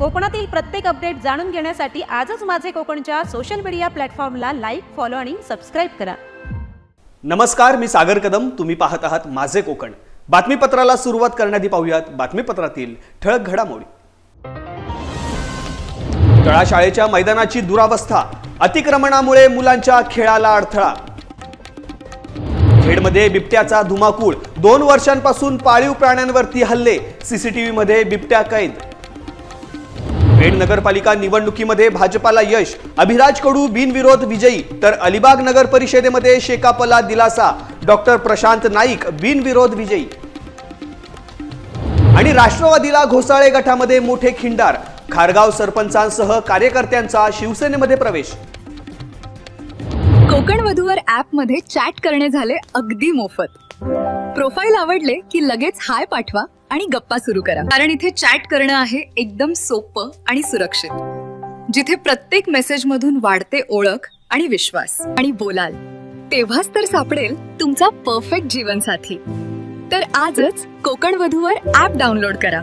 कोकणातील प्रत्येक अपडेट जाणून घेण्यासाठी आजच माझे कोकणच्या सोशल मीडिया प्लॅटफॉर्मला लाईक, फॉलो आणि सबस्क्राइब करा। नमस्कार, मी सागर कदम। तुम्ही पाहत आहात माझे कोकण। बातमीपत्राला सुरुवात करण्याआधी पाहूयात बातमीपत्रातील ठळक घडामोडी। तळा शाळेच्या मैदानाची दुरावस्था, अतिक्रमणामुळे मुलांच्या खेळाला अडथळा। खेडमध्ये बिबट्याचा धुमाकूळ, 2 वर्षांपासून पाळीव प्राण्यांवरती हल्ले, सीसीटीव्ही मध्ये बिबट्या कैद। पेण नगरपालिका निवडणुकीमध्ये भाजपाला यश, अभिराज कडू बिनविरोध विजयी, तर अलिबाग नगर परिषदेमध्ये शेकापला दिलासा, डॉक्टर प्रशांत नाईक बिनविरोध विजयी। आणि राष्ट्रवादीला घोसाळे गटामध्ये मोठे खिंडार, खारगाव सरपंचांसह कार्यकर्त्यांचा शिवसेनेमध्ये प्रवेश। कोकण वधूवर ॲप मध्ये चॅट करणे झाले अगदी मोफत। प्रोफाइल आवडले की लगेच हाय पाठवा आणि गप्पा सुरू करा, कारण इथे चॅट करणं आहे एकदम सोपं आणि सुरक्षित, जिथे प्रत्येक मेसेज मधून वाढते ओळख आणि विश्वास। आणि बोलाल तेव्हाच तर सापडेल तुमचा परफेक्ट जीवनसाथी। तर आजच कोकण वधूवर ॲप डाउनलोड करा।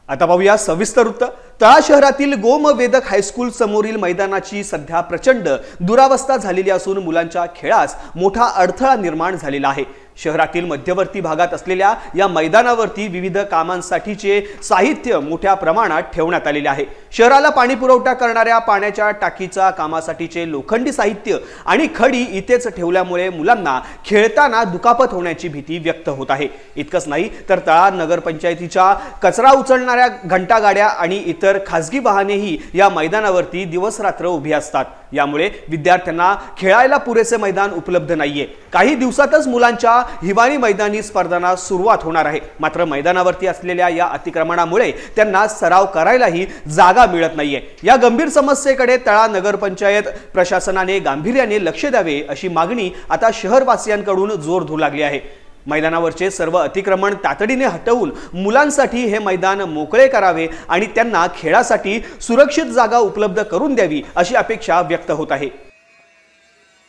आता पाहूया सविस्तर वृत्त। तळा शहरातील गोमवेदक हायस्कूल समोरील मैदानाची सध्या प्रचंड दुरावस्था झालेली असून मुलांच्या खेळास मोठा अडथळा निर्माण झालेला आहे। शहरातील मध्यवर्ती भागात असलेल्या या मैदानावरती विविध कामांसाठीचे साहित्य मोठ्या प्रमाणात ठेवण्यात आलेले आहे। शहराला पाणी पुरवठा करणाऱ्या पाण्याच्या टाकीचा कामासाठीचे लोखंडी साहित्य आणि खडी इथेच ठेवल्यामुळे मुलांना खेळताना दुखापत होण्याची भीती व्यक्त होत आहे। इतकंच नाही तर तळा नगरपंचायतीच्या कचरा उचलणाऱ्या घंटागाड्या आणि इतर खासगी वाहनेही या मैदानावरती दिवस रात्र उभी असतात। यामुळे विद्यार्थ्यांना खेळायला पुरेसे मैदान उपलब्ध नाहीये। काही दिवसातच मुलांच्या हिवाळी मैदानी स्पर्धांना सुरुवात होणार आहे, मात्र मैदानावरती असलेल्या या अतिक्रमणामुळे त्यांना सराव करायलाही जागा मिळत नाहीये। या गंभीर समस्येकडे तळा नगरपंचायत प्रशासनाने गांभीर्याने लक्ष द्यावे अशी मागणी आता शहरवासियांकडून जोर धरू लागली आहे। मैदानावरचे सर्व अतिक्रमण तातडीने हटवून मुलांसाठी हे मैदान मोकळे करावे आणि त्यांना खेळासाठी सुरक्षित जागा उपलब्ध करून द्यावी अशी अपेक्षा व्यक्त होत आहे।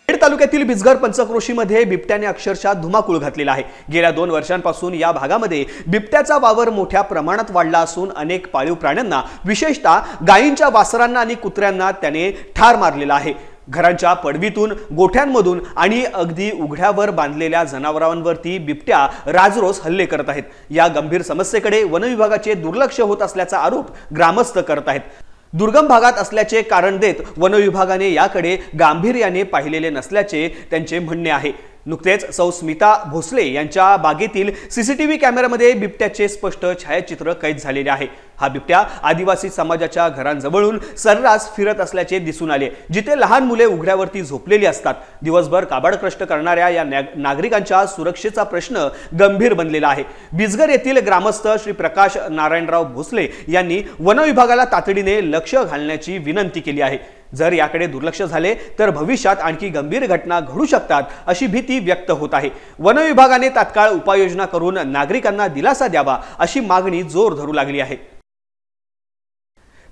खेड तालुक्यातील बिजघर पंचक्रोशीमध्ये बिबट्याने अक्षरशः धुमाकूळ घातलेला आहे। गेल्या 2 वर्षांपासून या भागामध्ये बिबट्याचा वावर मोठ्या प्रमाणात वाढला असून अनेक पाळीव प्राण्यांना, विशेषतः गायींच्या वासरांना आणि कुत्र्यांना त्याने ठार मारलेला आहे। घरांच्या पडवीतून, गोठ्यांमधून आणि अगदी उघड्यावर बांधलेल्या जनावरांवरती बिबट्या राजरोस हल्ले करत आहेत। या गंभीर समस्येकडे वन विभागाचे दुर्लक्ष होत असल्याचा आरोप ग्रामस्थ करत आहेत। दुर्गम भागात असल्याचे कारण देत वन विभागाने याकडे गांभीर्याने पाहिलेले नसल्याचे त्यांचे म्हणणे आहे। नुकतेच सौ स्मिता भोसले यांच्या बागेतील सीसीटीव्ही कॅमेऱ्यामध्ये बिबट्याचे स्पष्ट छायाचित्र कैद झालेले आहे। हा बिबट्या आदिवासी समाजाच्या घरांजवळून सर्रास फिरत असल्याचे दिसून आले, जिथे लहान मुले उघड्यावरती झोपलेली असतात। दिवसभर काबाड कष्ट करणाऱ्या या नागरिकांच्या सुरक्षेचा प्रश्न गंभीर बनलेला आहे। बिजघर येथील ग्रामस्थ श्री प्रकाश नारायणराव भोसले यांनी वन विभागाला तातडीने लक्ष घालण्याची विनंती केली आहे। जर याकडे दुर्लक्ष झाले तर भविष्यात आणखी गंभीर घटना घडू शकतात अशी भीती व्यक्त होत आहे। वन विभागाने तात्काळ उपाययोजना करून नागरिकांना दिलासा द्यावा अशी मागणी जोर धरू लागली आहे।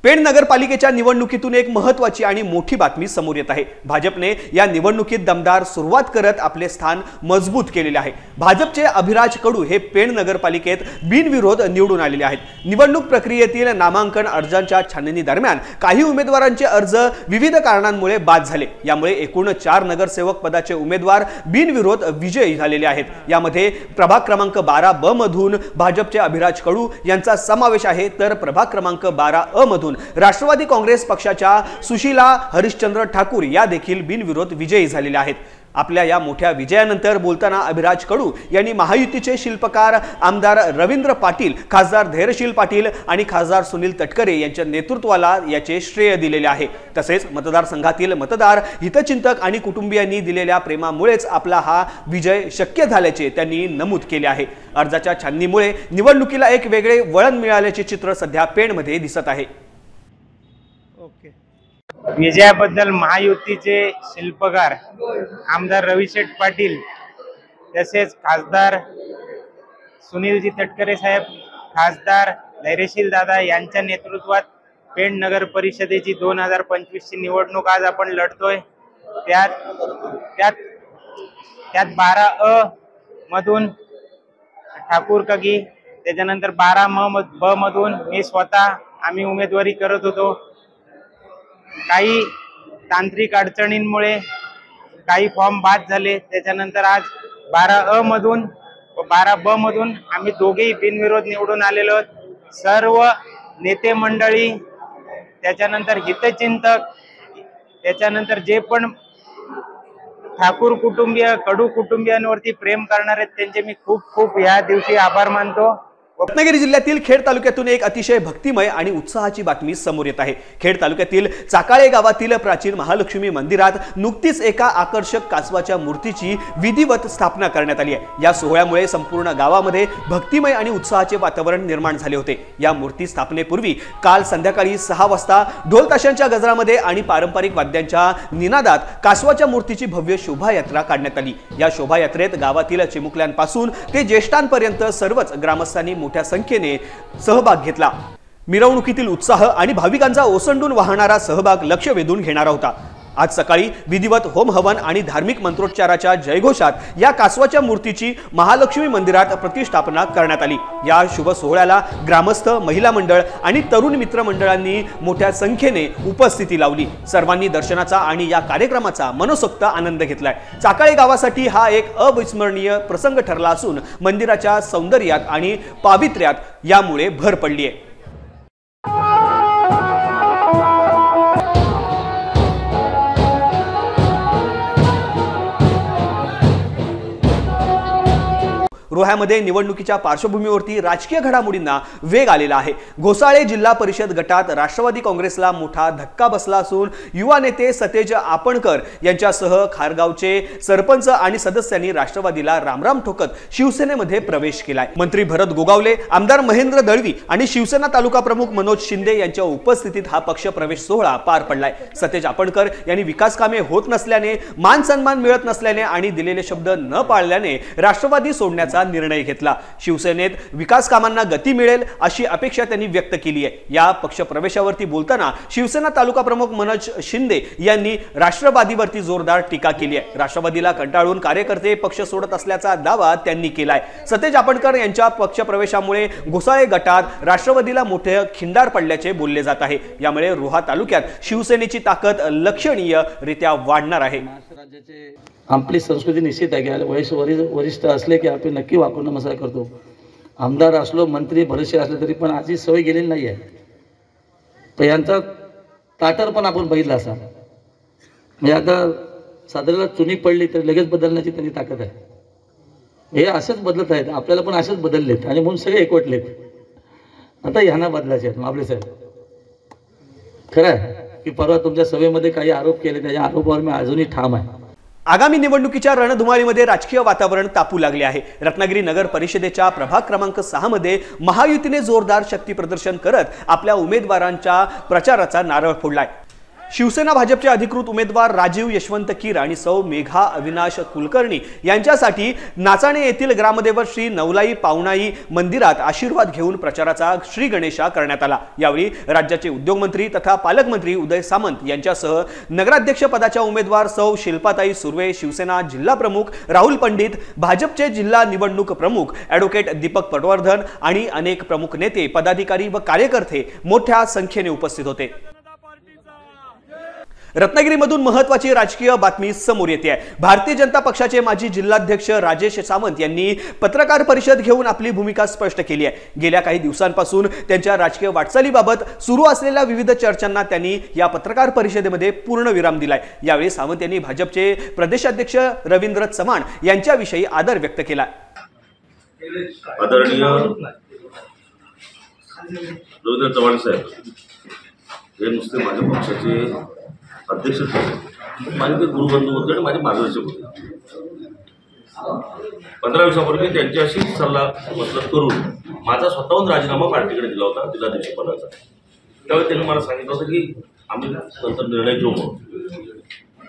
पेण नगरपालिकेच्या निवडणुकीतून एक महत्त्वाची आणि मोठी बातमी समोर येत आहे। भाजपने या निवडणुकीत दमदार सुरुवात करत आपले स्थान मजबूत केलेले आहे। भाजपचे अभिराज कडू हे पेण नगरपालिकेत बिनविरोध निवडून आलेले आहेत। निवडणूक प्रक्रियेतील नामांकन अर्जांच्या छाननी दरम्यान काही उमेदवारांचे अर्ज विविध कारणांमुळे बाद झाले। यामुळे एकूण 4 नगरसेवक पदाचे उमेदवार बिनविरोध विजयी झालेले आहेत। यामध्ये प्रभाग क्रमांक 12 ब मधून भाजपचे अभिराज कडू यांचा समावेश आहे, तर प्रभाग क्रमांक 12 अ मधून राष्ट्रवादी काँग्रेस पक्षाच्या सुशीला हरिश्चंद्र ठाकूर या देखील बिनविरोध विजयी झालेल्या आहेत। आपल्या या मोठ्या विजयानंतर बोलताना अभिराज कडू यांनी महायुतीचे शिल्पकार आमदार रवींद्र पाटील, खासदार धैर्यशील पाटील आणि खासदार सुनील तटकरे यांच्या नेतृत्वाला याचे श्रेय दिलेले आहे। तसेच मतदारसंघातील मतदार, हितचिंतक आणि कुटुंबियांनी दिलेल्या प्रेमामुळेच आपला हा विजय शक्य झाल्याचे त्यांनी नमूद केले आहे। अर्जाच्या छाननीमुळे निवडणुकीला एक वेगळे वळण मिळाल्याचे चित्र सध्या पेणमध्ये दिसत आहे। विजयाबद्दल महायुतीचे शिल्पकार आमदार रविशेठ पाटील, तसेच खासदार सुनीलजी तटकरे साहेब, खासदार धैर्यशील दादा यांच्या नेतृत्वात पेण नगर परिषदेची 2025 ची निवडणूक आज आपण लढतोय। त्यात 12 अ मधून ठाकूर कगी, त्याच्यानंतर 12 ब मधून मी स्वतः आम्ही उमेदवारी करत होतो. काही तांत्रिक अडचणींमुळे काही फॉर्म बाद झाले. त्याच्यानंतर आज 12A मधून व 12B मधून आम्ही दोघेही बिनविरोध निवडून आलेलो आहोत. सर्व नेते मंडळी, त्याच्यानंतर हितचिंतक, त्याच्यानंतर जे पण ठाकूर कुटुंबीय, कडू कुटुंबियांवरती प्रेम करणार आहेत, त्यांचे मी खूप खूप या दिवशी आभार मानतो. रत्नागिरी जिल्ह्यातील खेड तालुक्यातून एक अतिशय भक्तिमय आणि उत्साहाची बातमी समोर येत आहे. खेड तालुक्यातील चाकाळे गावातील प्राचीन महालक्ष्मी मंदिरात नुकतीच एका आकर्षक कासवाच्या मूर्तीची विधिवत स्थापना करण्यात आली आहे. या सोहळ्यामुळे संपूर्ण गावामध्ये भक्तिमय आणि उत्साहाचे वातावरण निर्माण झाले होते. या मूर्ती स्थापनेपूर्वी काल संध्याकाळी 6 वाजता ढोल ताशांच्या गजरामध्ये आणि पारंपरिक वाद्यांच्या निनादात कासवाच्या मूर्तीची भव्य शोभायात्रा काढण्यात आली. या शोभायात्रेत गावातील चिमुकल्यांपासून ते ज्येष्ठांपर्यंत सर्वच ग्रामस्थांनी मोठ्या संख्येने सहभाग घेतला. मिरवणुकीतील उत्साह आणि भाविकांचा ओसंडून वाहणारा सहभाग लक्ष वेधून घेणारा होता. आज सकाळी विधिवत होम हवन आणि धार्मिक मंत्रोच्चाराच्या जयघोषात या कासवाच्या मूर्तीची महालक्ष्मी मंदिरात प्रतिष्ठापना करण्यात आली. या शुभ सोहळ्याला ग्रामस्थ, महिला मंडळ आणि तरुण मित्र मंडळांनी मोठ्या संख्येने उपस्थिती लावली. सर्वांनी दर्शनाचा आणि या कार्यक्रमाचा मनसोक्त आनंद घेतलाय. चाकाळे गावासाठी हा एक अविस्मरणीय प्रसंग ठरला असून मंदिराच्या सौंदर्यात आणि पावित्र्यात यामुळे भर पडली आहे. रोह्यामध्ये निवडणुकीच्या पार्श्वभूमीवरती राजकीय घडामोडींना वेग आलेला आहे. घोसाळे जिल्हा परिषद गटात राष्ट्रवादी काँग्रेसला मोठा धक्का बसला असून युवा नेते सतेज आपणकर यांच्यासह खारगावचे सरपंच आणि सदस्यांनी राष्ट्रवादीला रामराम ठोकत शिवसेनेमध्ये प्रवेश केलाय. मंत्री भरत गोगावले, आमदार महेंद्र दळवी आणि शिवसेना तालुका प्रमुख मनोज शिंदे यांच्या उपस्थितीत हा पक्ष प्रवेश सोहळा पार पडलाय. सतेज आपणकर यांनी विकास कामे होत नसल्याने, मान सन्मान मिळत नसल्याने आणि दिलेले शब्द न पाळल्याने राष्ट्रवादी सोडण्याचा निर्णय घेतला. शिवसेनेत विकास कामांना गती मिळेल अशी अपेक्षा त्यांनी व्यक्त केली आहे. या पक्ष प्रवेशावरती बोलताना शिवसेना तालुका प्रमुख मनोज शिंदे यांनी राष्ट्रवादीवरती जोरदार टीका केली आहे. राष्ट्रवादीला कंटाळून कार्यकर्ते पक्ष सोडत असल्याचा दावा त्यांनी केलाय. सतेज आपणकर यांच्या पक्ष प्रवेशामुळे घोसाळे गटात राष्ट्रवादीला मोठे खिंडार पडल्याचे बोलले जात आहे. यामुळे रोहा तालुक्यात शिवसेनेची ताकद लक्षणीयरित्या वाढणार आहे. आपली संस्कृती निश्चित आहे की वरिष्ठ असले की आपण नक्की वापरून नमस्कार करतो. आमदार असलो, मंत्री बरेचसे असले तरी पण आजची सवय गेलेली नाही आहे. तर यांचा ताटर पण आपण बघितला असा. म्हणजे आता साधारण चुनी पडली तर लगेच बदलण्याची त्यांची ताकद आहे. हे असेच बदलत आहेत, आपल्याला पण असेच बदललेत आणि म्हणून सगळे एकवटलेत. आता ह्यांना बदलायचे आहेत आपले साहेब. खरं आहे की परवा तुमच्या सभेमध्ये काही आरोप केले, त्याच्या आरोपावर मी अजूनही ठाम आहे. आगामी निवडणुकीच्या रणधुमाळीमध्ये राजकीय वातावरण तापू लागले आहे. रत्नागिरी नगर परिषदेच्या प्रभाग क्रमांक 6 मध्ये महायुतीने जोरदार शक्ती प्रदर्शन करत आपल्या उमेदवारांच्या प्रचाराचा नारळ फोडलाय. शिवसेना भाजपचे अधिकृत उमेदवार राजीव यशवंत कीर आणि सौ मेघा अविनाश कुलकर्णी यांच्यासाठी नाचाणे येथील ग्रामदेवत श्री नवलाई पावणाई मंदिरात आशीर्वाद घेऊन प्रचाराचा श्री गणेशा करण्यात आला. यावेळी राज्याचे उद्योगमंत्री तथा पालकमंत्री उदय सामंत यांच्यासह नगराध्यक्ष पदाच्या उमेदवार सौ शिल्पाताई सुर्वे, शिवसेना जिल्हा प्रमुख राहुल पंडित, भाजपचे जिल्हा निवडणूक प्रमुख ॲडव्होकेट दीपक पटवर्धन आणि अनेक प्रमुख नेते, पदाधिकारी व कार्यकर्ते मोठ्या संख्येने उपस्थित होते. रत्नागिरीमधून महत्त्वाची राजकीय बातमी समोर येते आहे. भारतीय जनता पक्षाचे माजी जिल्हाध्यक्ष राजेश सावंत यांनी पत्रकार परिषद घेऊन आपली भूमिका स्पष्ट केली आहे. गेल्या काही दिवसांपासून त्यांच्या राजकीय वाटचालीबाबत सुरू असलेल्या विविध चर्चांना त्यांनी या पत्रकार परिषदेमध्ये पूर्ण विराम दिलाय. यावेळी सावंत यांनी भाजपचे प्रदेशाध्यक्ष रवींद्र चव्हाण यांच्याविषयी आदर व्यक्त केला. आदरणीय रवींद्र चव्हाण साहेब हे नुसते माझ्या पक्षाचे अध्यक्ष होते, माझे ते गुरुबंधू होते आणि माझे मार्गदर्शक होते. 15 दिवसापूर्वी त्यांच्याशी सल्ला मसलत करून माझा स्वतःहून राजीनामा पार्टीकडे दिला होता जिल्हाध्यक्ष पदाचा. त्यावेळी त्यांनी मला सांगितलं होतं की आम्ही नंतर निर्णय घेऊ म्हणून.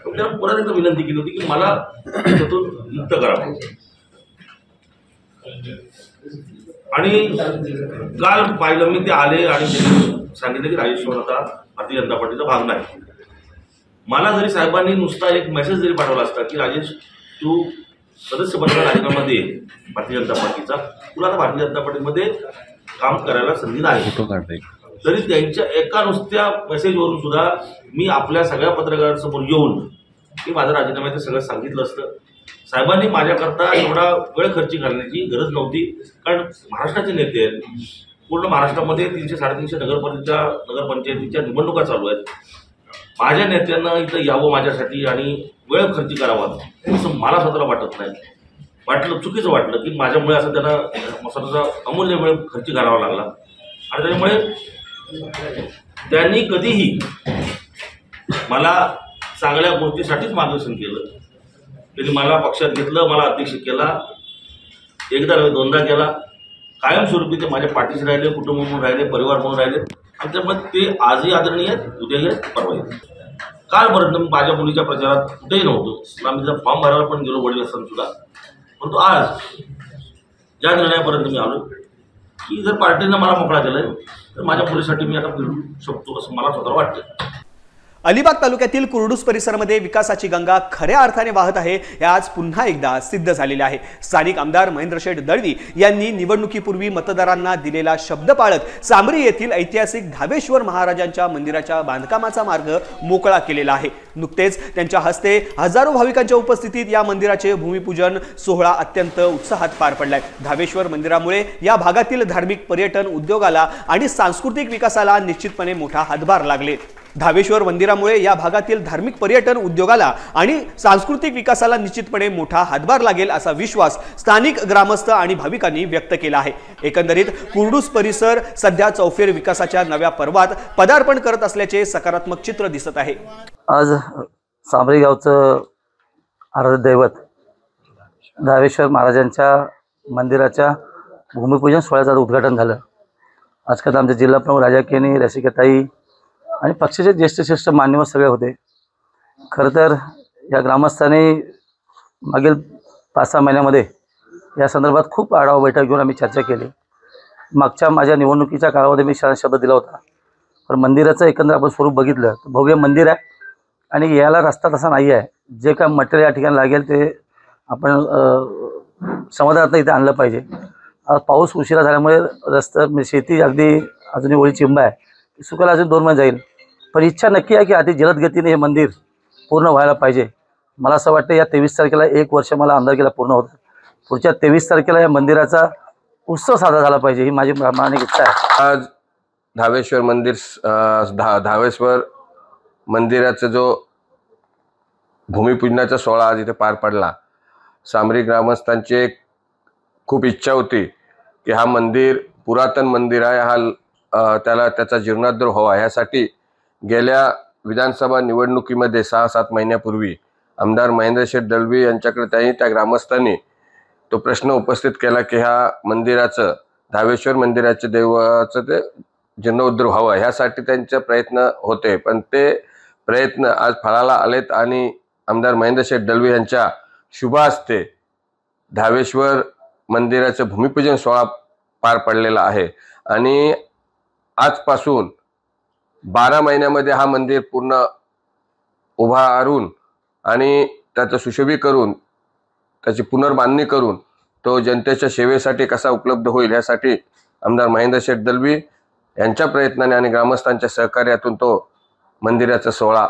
त्यांना परत एकदा विनंती केली होती की मला त्यातून मुक्त करावं. आणि काल पाहिलं मी, ते आले आणि त्यांनी सांगितलं की राजेश आता भारतीय जनता पार्टीचा भाग नाही. मला जरी साहेबांनी नुसता एक मेसेज जरी पाठवला असता की राजेश तू सदस्यपदाला राजीनामा दे भारतीय जनता पार्टीचा, तुला आता भारतीय जनता पार्टीमध्ये काम करायला संधी नाही, तरी त्यांच्या एका नुसत्या मेसेजवरून सुद्धा मी आपल्या सगळ्या पत्रकारांसमोर येऊन की माझा राजीनामा ते सगळं सांगितलं असतं. साहेबांनी माझ्याकरता एवढा वेळ खर्ची घालण्याची गरज नव्हती, कारण महाराष्ट्राचे नेते आहेत. पूर्ण महाराष्ट्रामध्ये 300-350 नगरपंचायतीच्या निवडणुका चालू आहेत. माझ्या नेत्यांना इथं यावं माझ्यासाठी आणि वेळ खर्ची करावा असं मला स्वतःला वाटत नाही. चुकीचं वाटलं की माझ्यामुळे असं त्यांना स्वतःचा अमूल्य वेळ खर्ची करावा लागला. आणि त्याच्यामुळे त्यांनी कधीही मला चांगल्या गोष्टीसाठीच मार्गदर्शन केलं. त्यांनी मला पक्षात घेतलं, मला अध्यक्ष केला, एकदा नव्हे दोनदा केला. कायमस्वरूपी ते माझ्या पाठीशी राहिले, कुटुंब म्हणून राहिले, परिवार म्हणून राहिले. आणि त्यामुळे ते आजही आदरणीय आहेत, उद्याही आहेत, परवाही आहेत. कालपर्यंत मी माझ्या मुलीच्या प्रचारात कुठेही नव्हतो. आम्ही जर फॉर्म भरायला पण गेलो वडील असताना सुद्धा. परंतु आज ज्या निर्णयापर्यंत मी आलो की जर पार्टीनं मला मोकळा केलाय तर माझ्या मुलीसाठी मी आता फिरू शकतो असं मला स्वतःला वाटतं. अलिबाग तालुक्यातील कुर्डूस परिसरामध्ये विकासाची गंगा खऱ्या अर्थाने वाहत आहे हे आज पुन्हा एकदा सिद्ध झालेले आहे. स्थानिक आमदार महेंद्रशेठ दळवी यांनी निवडणुकीपूर्वी मतदारांना दिलेला शब्द पाळत सामरी येथील ऐतिहासिक धाबेश्वर महाराजांच्या मंदिराच्या बांधकामाचा मार्ग मोकळा केलेला आहे. नुकतेच त्यांच्या हस्ते हजारो भाविकांच्या उपस्थितीत या मंदिराचे भूमिपूजन सोहळा अत्यंत उत्साहात पार पडलाय. धाबेश्वर मंदिरामुळे या भागातील धार्मिक पर्यटन उद्योगाला आणि सांस्कृतिक विकासाला निश्चितपणे मोठा हातभार लागले. धाबेश्वर मंदिरामुळे या भागातील धार्मिक पर्यटन उद्योगाला आणि सांस्कृतिक विकासाला निश्चितपणे मोठा हातभार लागेल असा विश्वास स्थानिक ग्रामस्थ आणि भाविकांनी व्यक्त केला आहे. एकंदरीत कुर्डूस परिसर सध्या चौफेर विकासाच्या नव्या पर्वात पदार्पण करत असल्याचे सकारात्मक चित्र दिसत आहे. आज सामरी गावचं आराध्य दैवत धाबेश्वर महाराजांच्या मंदिराच्या भूमिपूजन सोहळ्याचं उद्घाटन झालं. आजकाल आमचे जिल्हा प्रमुख राजा केनी, रसिकाताई आणि पक्षाचे ज्येष्ठ मान्यवर सगळे होते. खरं तर या ग्रामस्थांनी मागील 5-6 महिन्यामध्ये या संदर्भात खूप आढावा बैठक घेऊन आम्ही चर्चा केली. मागच्या माझ्या निवडणुकीच्या काळामध्ये मी शब्द दिला होता. पण मंदिराचं एकंदर आपण स्वरूप बघितलं तर भव्य मंदिर आहे आणि याला रस्ता तसा नाही आहे. जे काय मटेरियल या ठिकाणी लागेल ते आपण समाधानात इथे आणलं पाहिजे. आज पाऊस उशिरा झाल्यामुळे रस्ता शेती अगदी अजूनही ओळी चिंब आहे, सुकायला अजून 2 महिने जाईल. पण इच्छा नक्की आहे की अति जलद गतीने हे मंदिर पूर्ण व्हायला पाहिजे. मला असं वाटतं या 23 तारखेला 1 वर्ष मला आमदारकीला पूर्ण होतं. पुढच्या 23 तारखेला या मंदिराचा उत्सव साजरा झाला पाहिजे ही माझी प्रामाणिक इच्छा आहे. आज धाबेश्वर मंदिर धाबेश्वर मंदिराचा जो भूमिपूजनाचा सोहळा आज इथे पार पडला. सामरी ग्रामस्थांची खूप इच्छा होती की हा मंदिर पुरातन मंदिर आहे, हा त्याचा जीर्णोद्धार व्हावा. यासाठी गेल्या विधानसभा निवडणुकीमध्ये 6-7 महिन्यापूर्वी आमदार महेंद्रशेठ दळवी यांच्याकडे त्या ग्रामस्थांनी तो प्रश्न उपस्थित केला की ह्या मंदिराचं धाबेश्वर मंदिराचे देवाचं ते जीर्णोद्धार व्हावं. ह्यासाठी त्यांचे प्रयत्न होते. पण ते प्रयत्न आज फळाला आलेत आणि आमदार महेंद्रशेठ दळवी यांच्या शुभ हस्ते धाबेश्वर मंदिराचं भूमिपूजन सोहळा पार पडलेला आहे. आणि आजपासून 12 महिन्यामध्ये हा मंदिर पूर्ण उभारून आणि त्याचं सुशोभी करून त्याची पुनर्बांधणी करून तो जनतेच्या सेवेसाठी कसा उपलब्ध होईल यासाठी आमदार महेंद्रशेठ दळवी यांच्या प्रयत्नाने आणि ग्रामस्थांच्या सहकार्यातून तो मंदिराचा सोहळा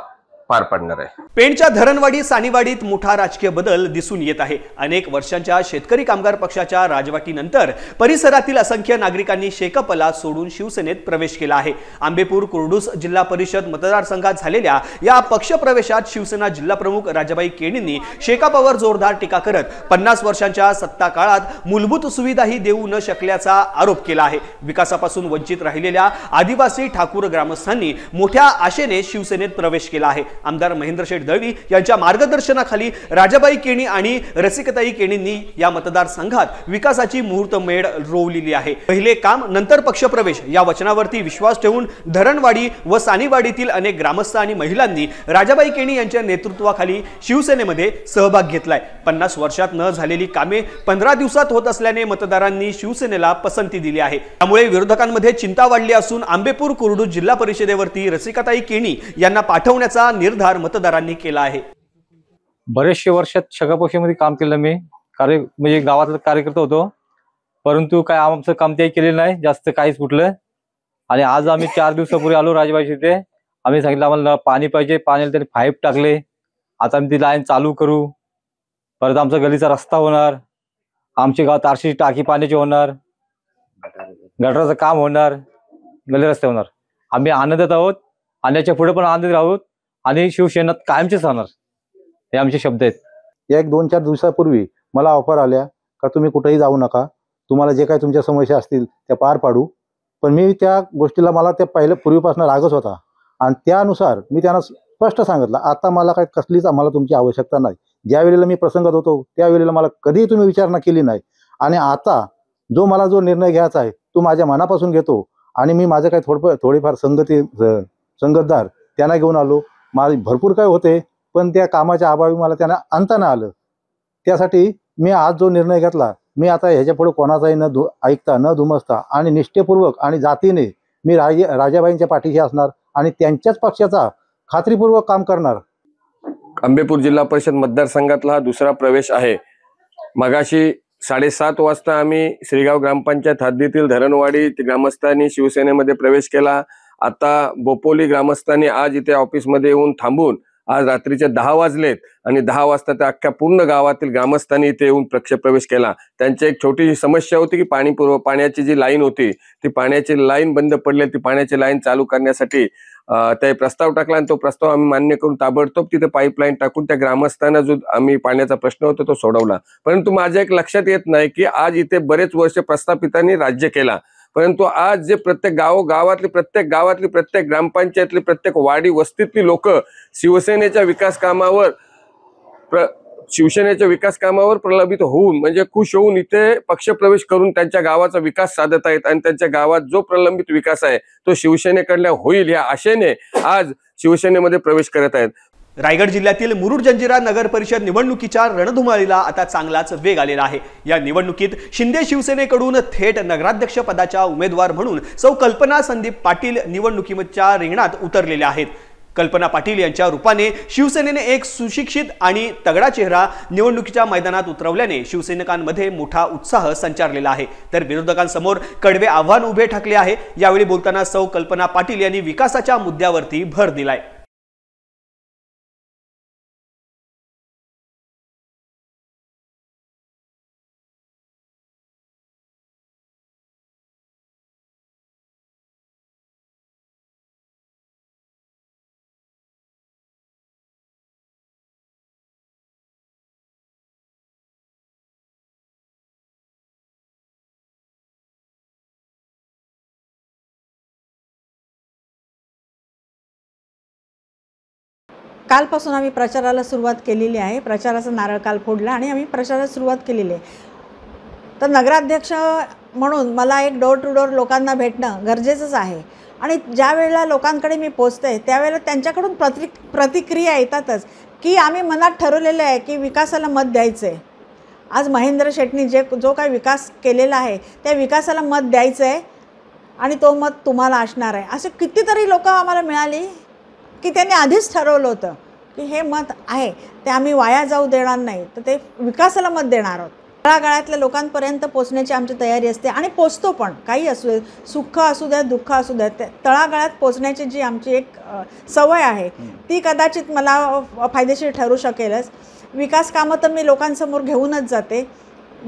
पार पडणार आहे. पेणच्या धरणवाडी सानीवाडीत मोठा राजकीय बदल दिसून येत आहे. अनेक वर्षांच्या शेतकरी कामगार पक्षाच्या राजवटीनंतर परिसरातील असंख्य नागरिकांनी शेकापला सोडून शिवसेनेत प्रवेश केला आहे. आंबेपूर कुर्डूस जिल्हा परिषद मतदारसंघात झालेल्या या पक्ष प्रवेशात शिवसेना जिल्हा प्रमुख राजाबाई केणींनी शेकापावर जोरदार टीका करत 50 वर्षांच्या सत्ता काळात मूलभूत सुविधाही देऊ न शकल्याचा आरोप केला आहे. विकासापासून वंचित राहिलेल्या आदिवासी ठाकूर ग्रामस्थांनी मोठ्या आशेने शिवसेनेत प्रवेश केला आहे. आमदार महेंद्रशेठ दळवी यांच्या मार्गदर्शनाखाली राजाबाई केणी आणि रसिकताई केणींनी या मतदारसंघात विकासाची मुहूर्तमेढ रोवलेली आहे. पहिले काम नंतर पक्षप्रवेश या वचनावरती विश्वास ठेवून धरणवाडी व सानीवाडीतील अनेक ग्रामस्थ आणि महिलांनी राजाबाई केणी यांच्या नेतृत्वाखाली शिवसेनेमध्ये सहभाग घेतलाय. 50 वर्षात न झालेली कामे 15 दिवसात होत असल्याने मतदारांनी शिवसेनेला पसंती दिली आहे. त्यामुळे विरोधकांमध्ये चिंता वाढली असून आंबेपूर कुर्डूस जिल्हा परिषदेवरती रसिकताई केणी यांना पाठवण्याचा निर्धार मतदारांनी केला आहे. बरेचशे वर्षात शगापक्षामध्ये काम केलं मी, म्हणजे गावातला कार्यकर्ता होतो. परंतु काय आमचं काम ते केलेलं नाही जास्त काहीच कुठलं. आणि आज आम्ही 4 दिवसापूर्वी आलो राजबाईच्या इथे. आम्ही सांगितलं आम्हाला पाणी पाहिजे, पाण्याला त्यांनी पाईप टाकले. आता आम्ही ती लाईन चालू करू. परत आमचा गलीचा रस्ता होणार, आमचे गाव तारशी टाकी पाण्याची होणार, गटाराचं काम होणार, गली रस्ते होणार. आम्ही आनंदात आहोत आणि पुढे पण आनंदित आहोत आणि शिवसेनेत कायमचेच राहणार, हे आमचे शब्द आहेत. 1-2-4 दिवसापूर्वी मला ऑफर आल्या का तुम्ही कुठेही जाऊ नका, तुम्हाला जे काही तुमच्या समस्या असतील त्या पार पाडू. पण मी त्या गोष्टीला मला त्या पूर्वीपासून रागच होता आणि त्यानुसार मी त्यांना स्पष्ट सांगितलं, आता मला काही कसलीच आम्हाला तुमची आवश्यकता नाही. ज्या वेळेला मी प्रसंगात होतो त्यावेळेला मला कधीही तुम्ही विचारणा केली नाही आणि आता जो निर्णय घ्यायचा आहे तो माझ्या मनापासून घेतो आणि मी माझं काही थोडीफार संगतदार त्यांना घेऊन आलो. माझे भरपूर काय होते पण त्या कामाच्या अभावी मला त्यांना आणता नाही आलं. त्यासाठी मी आज जो निर्णय घेतला, मी आता ह्याच्या पुढे कोणाचाही ऐकता न दुमसता आणि निष्ठेपूर्वक आणि जातीने मी राजाबाईंच्या पाठीशी असणार आणि त्यांच्याच पक्षाचा खात्रीपूर्वक काम करणार. आंबेपूर जिल्हा परिषद मतदारसंघातला हा दुसरा प्रवेश आहे. मगाशी 7:30 वाजता आम्ही श्रीगाव ग्रामपंचायत हद्दीतील धरणवाडी ग्रामस्थांनी शिवसेनेमध्ये प्रवेश केला. आता बोपोली ग्रामस्थांनी आज इथे ऑफिसमध्ये येऊन थांबून आज रात्रीचे 10 वाजलेत आणि 10 वाजता त्या अख्ख्या पूर्ण गावातील ग्रामस्थांनी इथे येऊन प्रवेश केला. त्यांची एक छोटीशी समस्या होती की पाण्याची जी लाईन होती ती पाण्याची लाईन बंद पडली, ती पाण्याची लाईन चालू करण्यासाठी ते प्रस्ताव टाकला आणि तो प्रस्ताव आम्ही मान्य करून ताबडतोब तिथे पाईपलाईन टाकून त्या ग्रामस्थांना जो आम्ही पाण्याचा प्रश्न होता तो सोडवला. परंतु माझ्या एक लक्षात येत नाही की आज इथे बरेच वर्ष प्रस्थापितांनी राज्य केला, परंतु आज जे प्रत्येक गावातली प्रत्येक ग्रामपंचायतली प्रत्येक वाडी वस्तीतली लोक शिवसेनेच्या विकास कामावर प्रलंबित होऊन म्हणजे खुश होऊन इथे पक्षप्रवेश करून त्यांच्या गावाचा विकास साधत आहेत आणि त्यांच्या गावात जो प्रलंबित विकास आहे तो शिवसेनेकडल्या होईल या आशेने आज शिवसेनेमध्ये प्रवेश करत आहेत. रायगड जिल्ह्यातील मुरुड जंजिरा नगर परिषद निवडणुकीच्या रणधुमाळीला आता चांगलाच वेग आलेला आहे. या निवडणुकीत शिंदे शिवसेनेकडून थेट नगराध्यक्ष पदाच्या उमेदवार म्हणून सौ कल्पना संदीप पाटील निवडणुकीच्या रिंगणात उतरलेल्या आहेत. कल्पना पाटील यांच्या रूपाने शिवसेनेने एक सुशिक्षित आणि तगडा चेहरा निवडणुकीच्या मैदानात उतरवल्याने शिवसैनिकांमध्ये मोठा उत्साह संचारलेला आहे. तर विरोधकांसमोर कडवे आव्हान उभे ठाकले आहे. यावेळी बोलताना सौ कल्पना पाटील यांनी विकासाच्या मुद्द्यावरती भर दिलाय. कालपासून आम्ही प्रचाराला सुरुवात केलेली आहे. प्रचाराचा नारळ काल फोडला आणि आम्ही प्रचाराला सुरुवात केलेली आहे. तर नगराध्यक्ष म्हणून मला एक डोर टू डोर लोकांना भेटणं गरजेचंच आहे आणि ज्या वेळेला लोकांकडे मी पोचते त्यावेळेला त्यांच्याकडून प्रतिक्रिया येतातच की आम्ही मनात ठरवलेलं आहे की विकासाला मत द्यायचं आहे. आज महेंद्र शेटनी जो काही विकास केलेला आहे त्या विकासाला मत द्यायचं आहे आणि तो मत तुम्हाला असणार आहे. असे कितीतरी लोक आम्हाला मिळाली की त्यांनी आधीच ठरवलं होतं की हे मत आहे ते आम्ही वाया जाऊ देणार नाही, तर ते विकासाला मत देणार आहोत. तळागाळातल्या लोकांपर्यंत पोचण्याची आमची तयारी असते आणि पोचतो पण. काही असू दे, सुख असू द्या दुःख असू द्या, तळागाळात पोचण्याची जी आमची एक सवय आहे ती कदाचित मला फायदेशीर ठरू शकेलच. विकास कामं तर मी लोकांसमोर घेऊनच जाते.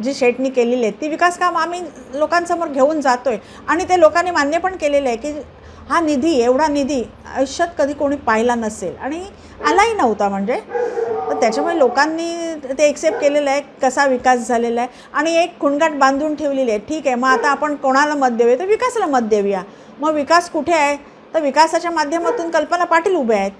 जी शेटनी केलेली आहे ती विकास कामं आम्ही लोकांसमोर घेऊन जातो आहे आणि ते लोकांनी मान्य पण केलेलं आहे की हा निधी, एवढा निधी आयुष्यात कधी कोणी पाहिला नसेल आणि आलाही नव्हता. म्हणजे तर त्याच्यामुळे लोकांनी ते एक्सेप्ट केलेलं आहे कसा विकास झालेला आहे आणि एक खुणगाट बांधून ठेवलेली आहे. ठीक आहे, मग आता आपण कोणाला मत देऊया, तर विकासाला मत देऊया. मग विकास कुठे आहे, तर विकासाच्या माध्यमातून कल्पना पाटील उभे आहेत,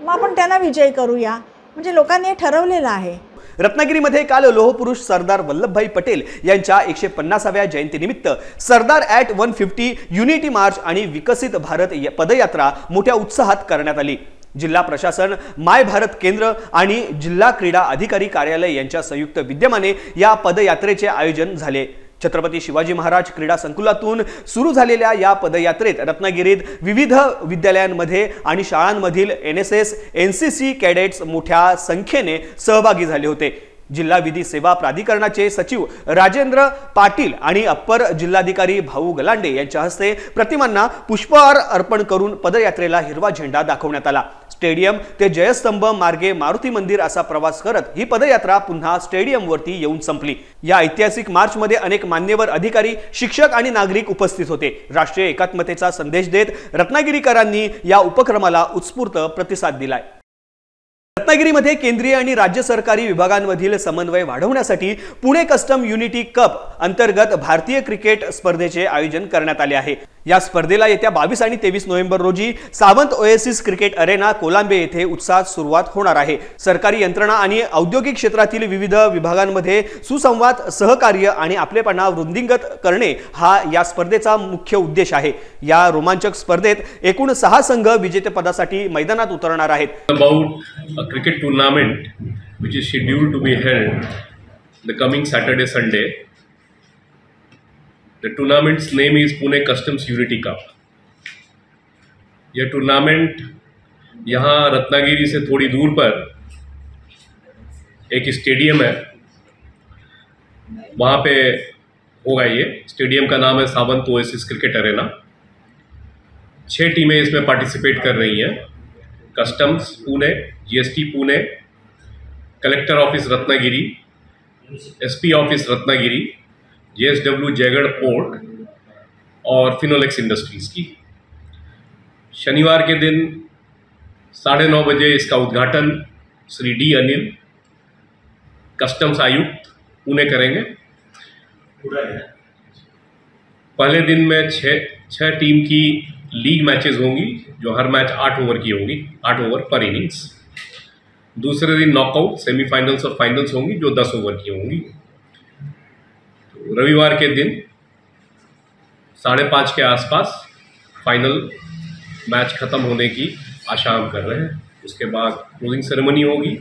मग आपण त्यांना विजयी करूया. म्हणजे लोकांनी हे ठरवलेलं आहे. रत्नागिरीमध्ये काल लोहपुरुष सरदार वल्लभभाई पटेल यांच्या 150व्या जयंतीनिमित्त सरदार ॲट 150 युनिटी मार्च आणि विकसित भारत पदयात्रा मोठ्या उत्साहात करण्यात आली. जिल्हा प्रशासन, माय भारत केंद्र आणि जिल्हा क्रीडा अधिकारी कार्यालय यांच्या संयुक्त विद्यमाने या पदयात्रेचे आयोजन झाले. छत्रपती शिवाजी महाराज क्रीडा संकुलातून सुरू झालेल्या या पदयात्रेत रत्नागिरीत विविध विद्यालयांमध्ये आणि शाळांमधील NSS, NCC कॅडेट्स मोठ्या संख्येने सहभागी झाले होते. जिल्हा विधी सेवा प्राधिकरणाचे सचिव राजेंद्र पाटील आणि अप्पर जिल्हाधिकारी भाऊ गलांडे यांच्या हस्ते प्रतिमांना पुष्पहार अर्पण करून पदयात्रेला हिरवा झेंडा दाखवण्यात आला। स्टेडियम ते जयस्तंभ मार्गे मारुती मंदिर असा प्रवास करत ही पदयात्रा पुन्हा स्टेडियमवरती येऊन संपली। या ऐतिहासिक मार्च मध्ये अनेक मान्यवर अधिकारी, शिक्षक आणि नागरिक उपस्थित होते। राष्ट्रीय एकात्मतेचा संदेश देत रत्नागिरीकरांनी या उपक्रमाला उत्स्फूर्त प्रतिसाद दिलाय। रत्नागिरीमध्ये केंद्रीय आणि राज्य सरकारी विभागांमधील समन्वय वाढवण्यासाठी पुणे कस्टम युनिटी कप अंतर्गत भारतीय क्रिकेट स्पर्धेचे आयोजन करण्यात आले आहे। या स्पर्धेला येत्या 22 आणि 23 नोव्हेंबर रोजी Sawant oasis cricket Arena Kolambe येथे उत्साहात सुरुवात होणार आहे। सरकारी यंत्रणा आणि औद्योगिक क्षेत्रातील विविध विभागांमध्ये सुसंवाद, सहकार्य आणि आपलेपणा वृद्धिंगत करणे हा या स्पर्धेचा मुख्य उद्देश आहे। या रोमांचक स्पर्धेत एकूण 6 संघ विजेतेपदासाठी मैदानात उतरणार आहेत। A cricket tournament which is scheduled to be held the coming Saturday Sunday. The tournament's name is Pune Customs Unity Cup. यह टूर्नामेंट यहाँ रत्नागिरी से थोड़ी दूर पर एक स्टेडियम है, वहाँ पे होगा। ये स्टेडियम का नाम है सावंत ओएसिस क्रिकेट अरेना। 6 टीमें इसमें पार्टिसिपेट कर रही हैं। Customs Pune, GST Pune, collector office Ratnagiri, SP office Ratnagiri, JSW Jaigarh port और फिनोलेक्स इंडस्ट्रीज की। शनिवार के दिन 9:30 बजे इसका उद्घाटन श्री डी अनिल, कस्टम्स आयुक्त पुणे करेंगे। पहले दिन में 6 टीम की लीग मैचेस होंगी, जो हर मैच 8 ओवर की होंगी, 8 ओवर पर इनिंग्स। दूसरे दिन नॉकआउट, सेमीफाइनल्स और फाइनल्स होंगी, जो 10 ओवर की होंगी। तो रविवार के दिन 5:30 के आसपास फाइनल मैच खत्म होने की आशा हम कर रहे हैं। उसके बाद क्लोजिंग सेरेमनी होगी,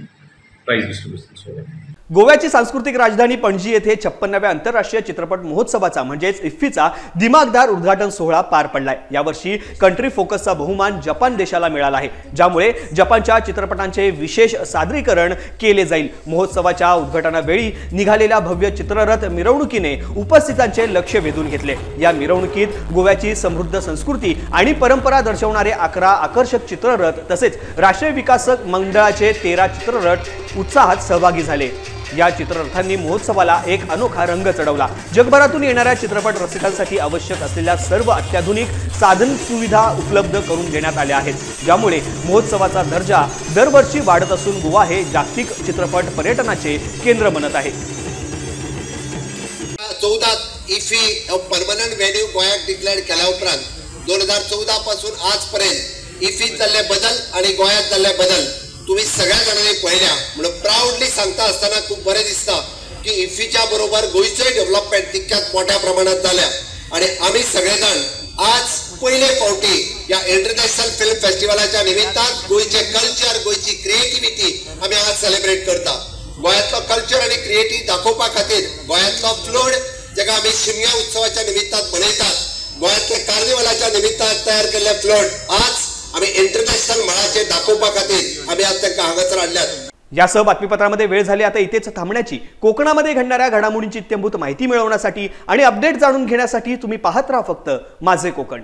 प्राइज डिस्ट्रीब्यूशन होगा। गोव्याची सांस्कृतिक राजधानी पणजी येथे 56व्या आंतरराष्ट्रीय चित्रपट महोत्सवाचा म्हणजेच इफ्फीचा दिमागदार उद्घाटन सोहळा पार पडलाय। यावर्षी कंट्री फोकसचा बहुमान जपान देशाला मिळाला आहे, ज्यामुळे जपानच्या चित्रपटांचे विशेष सादरीकरण केले जाईल। महोत्सवाच्या उद्घाटनावेळी निघालेल्या भव्य चित्ररथ मिरवणुकीने उपस्थितांचे लक्ष वेधून घेतले। या मिरवणुकीत गोव्याची समृद्ध संस्कृती आणि परंपरा दर्शवणारे 11 आकर्षक चित्ररथ तसेच राष्ट्रीय विकासक मंडळाचे 13 चित्ररथ उत्साहात सहभागी झाले। या चित्ररथांनी महोत्सवाला एक अनोखा रंग चढवला। जगभरातून येणाऱ्या चित्रपट रसिकांसाठी आवश्यक असलेल्या सर्व अत्याधुनिक साधन सुविधा उपलब्ध करून देण्यात आल्या आहेत, ज्यामुळे महोत्सवाचा दर्जा दरवर्षी वाढत असून गोवा हे जागतिक चित्रपट पर्यटनाचे केंद्र बनत आहे। 14 इफ्फी परमनंट व्हेन्यू गोयात डिक्लेअर केल्या उपरांत 2014 पासून आजपर्यंत इफ्फीत जाल्ले बदल आणि गोयात जाल्ले बदल तुम्ही सगळ्या जणांनी पळयल्या। म्हणून प्राऊडली सांगता असताना खूप बरें दिसता की इफ्फीच्या बरोबर गोयचोय डेव्हलपमेंट तितक्याच मोठ्या प्रमाणात जाल्या आणि आम्ही सगळेजण आज पहिले फावटी या इंटरनॅशनल फिल्म फेस्टिवलाच्या निमित्तान गोयचे कल्चर, गोयची क्रिएटिव्हिटी आम्ही आज सेलिब्रेट करता। गोयातलो कल्चर आणि क्रिएटिव्हिटी दाखोवपा खातीर गोयातलो फ्लोड जेका आम्ही शिमया उत्सवाच्या निमित्तान मनयतात, गोयातले कार्निवलाच्या निमित्तान तयार केल्ले फ्लोड आज आम्ही इंटरनॅशनल मळाचे दाखोवपा खातीर आम्ही आज त्यांना हांगासर हाडल्यात। यासह बातमीपत्रामध्ये वेळ झाली आता इथेच थांबण्याची। कोकणामध्ये घडणाऱ्या घडामोडींची इत्यंभूत माहिती मिळवण्यासाठी आणि अपडेट जाणून घेण्यासाठी तुम्ही पाहत राहा फक्त माझे कोकण।